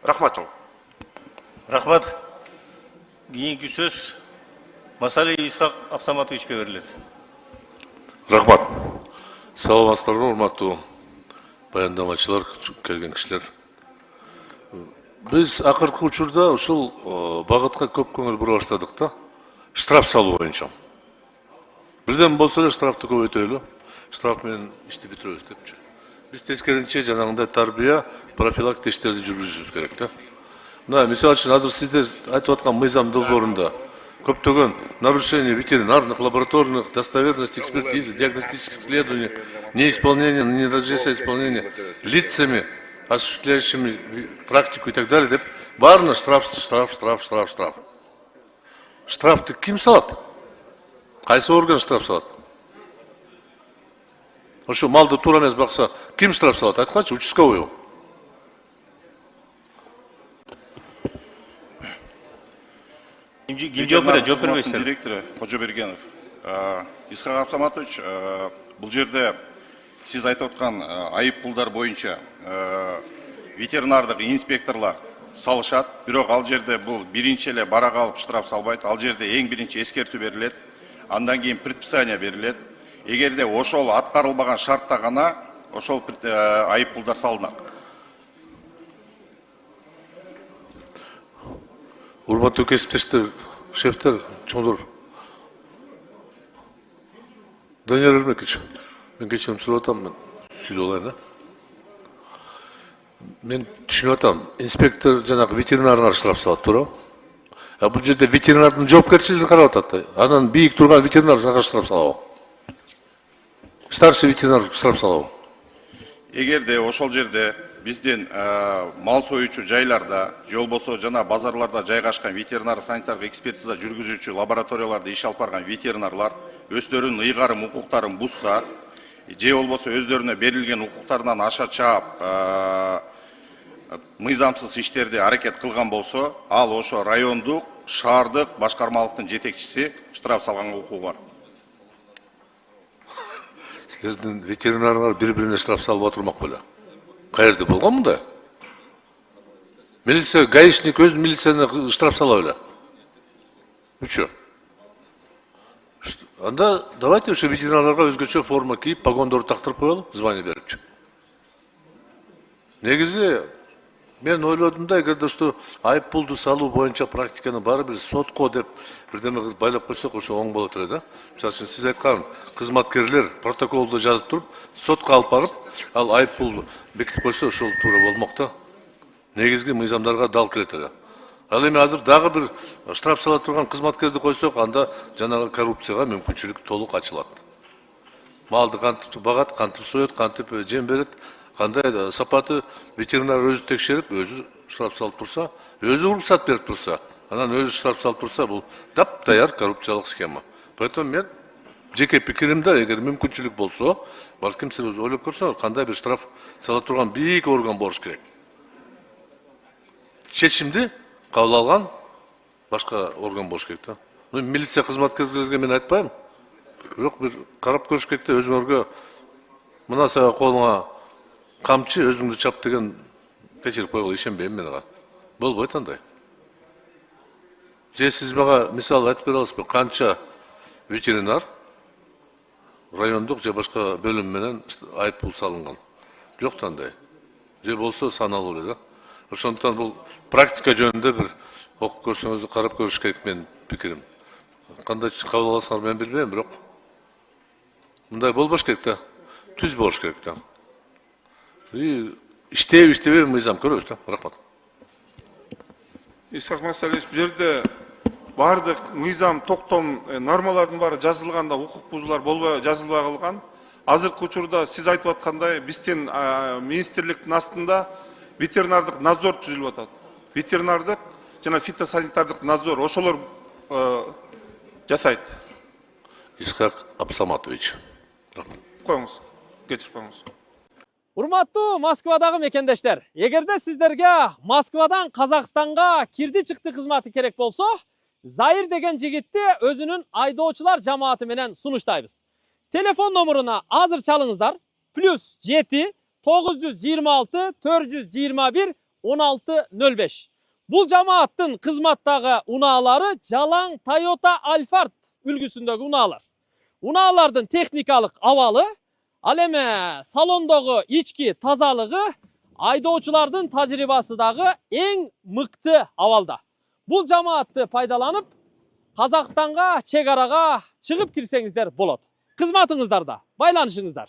Рахмат чоң. Рахмат. Кийинки сөз Масали Исхак Абсаматовичке берилет. Рахмат. Саламатсыздарбы, урматтуу баяндамачылар, келген кишилер. Биз акыркы учурда ушул багытка көп көңүл бура баштадык да. Штраф салуу боюнча. Бирден болсо эле штрафты көбөйтөлү. Штраф менен ишти бүтүрөбүз депчи. Биз тескеринче жанагындай тарбия, профилактика иштерди жүргүзүшүбүз керек да. Мына мисалы үчүн азыр сиздер айтып аткан мыйзам долбоорунда көптөгөн нарушение ветеринарных, лабораторных, достоверности, экспертизы, диагностических исследований, неисполнение, ненадлежащее исполнение лицами, осуществляющими практику и так далее, деп баарына штраф. Штрафты ким салат? Кайсы орган штраф салат? Ошо малды туура эмес бакса, ким штраф салат? Айткачы, участковый. Директоры Кожобергенов. Исхак Абсаматович, бұл жерде сіз айтып отқан айып пулдар бойынша ветеринардық инспекторлар салышат, бирок ал жерде бұл биринчи эле бара калып штраф салбайт. Ал жерде эң биринчи эскертүү берилет, андан кийин предписание берилет. Эгерде ошол аткарылбаган шартта гана ошол айып пулдар салынат. Урматтуу кесиптештер, шефтер, чоңдор. Данияр Эрмекович, мен кечирим сурап атам, мен сүйлөп алайын, да? Мен түшүнүп атам, инспектор жанагы ветеринарга штраф салат, туура? А бул жерде ветеринардын жоопкерчилигин карап атат. Анан бийик турган ветеринар штраф салабы? Старший ветеринар штраф салабы? Эгерде ошол жерде бизден мал союучу жайларда, же болбосо жана базарларда жайгашкан ветеринар санитардык экспертиза жүргүзүүчү лабораторияларда иш алып барган ветеринарлар өздөрүнүн ыйгарым укуктарын бузса, же болбосо өздөрүнө берилген укуктарынан аша чаап мыйзамсыз иштерди аракет кылган болсо, ал ошо райондук, шаардык башкармалыктын жетекчиси штраф салганга укугу бар. Силердин ветеринарлар бири-бирине штраф салып отурмак беле? Каерде болгон мындай? Милиция, гаишник өз милицияны штраф сала беле? Үчөө. Анда давайте ошо ветеринарларга өзгөчө форма кийип, погондорду тактырып коелу, звание берипчи. Негизи мен ойлодум да, эгерде ушу айып пулду салуу боюнча практиканы баары бир сотко деп бирдеме кылып байлап койсок, ошо оң болот эле да. Мисалы үчүн сиз айткан кызматкерлер протоколду жазып туруп, сотко алып барып, ал айып пулду бекитип койсо, ошол туура болмок да. Негизги мыйзамдарга дал кирет эле. Ал эми азыр дагы бир штраф сала турган кызматкерди койсок, анда жанагы коррупцияга мүмкүнчүлүк толук ачылат. Малды кантип багат, кантип соет, кантип жем берет, кандай сапаты ветеринар өзү текшерип, өзү штраф салып турса, өзү уруксат берип турса, анан өзү штраф салып турса, бул таптаяр коррупциялык схема. Поэтому мен жеке пикиримде, эгер мүмкүнчүлүк болсо, балким сиз өзү ойлоп көрсөңөр, кандай бир штраф сала турган бийик орган болуш керек. Чечимди кабыл алган башка орган болуш керек да. Милиция кызматкерлерге мен айтпайм. Бирок бир карап көрүш керек да, өзүңөргө мына сага колуңа камчы, өзүңдү чап деген кечирип койгула, ишенбейм мен ага. Болбойт андай. Же сиз мага мисал айтып бере аласызбы, канча ветеринар райондук же башка бөлүм менен айып пул салынган? Жок да андай. Же болсо саналуу эле да. Ошондуктан бул практика жөнүндө бир окуп көрсөңүз, карап көрүш керек менин пикирим. Кандай кабыл аласыңар мен билбейм, бирок мындай болбош керек да. Түз болуш керек да. Иштебей мыйзам көрөбүз да. Рахмат. Исхак Масалевич, бул жерде бардык мыйзам, токтом, нормалардын баары жазылганда, укук бузуулар болбой жазылбай калган. Азыркы учурда сиз айтып аткандай, биздин министрликтин астында ветеринардык надзор түзүлүп атат. Ветеринардык жана фитосанитардык надзор ошолор жасайт. Исхак Абсаматович. Коюңуз, кечирип коюңуз. Урматтуу Москвадагы мекендештер, эгерде сиздерге Москвадан Казакстанга кирди-чыкты кызматы керек болсо, Заир деген жигитти өзүнүн айдоочулар жамааты менен сунуштайбыз. Телефон номеруна азыр чалыңыздар. +7 926 421 1605. Бұл жамааттың қызматтағы унаалары жалаң Toyota Alphard үлгісіндегі унаалар. Унаалардың техникалық авалы, ал эми салондогу ички тазалыгы айдоочулардын тажрыйбасыдагы эң мыкты абалда. Бул жамаатты пайдаланып, Казакстанга, чек арага чыгып кирсеңиздер болот. Кызматыңыздарда байланышыңыздар.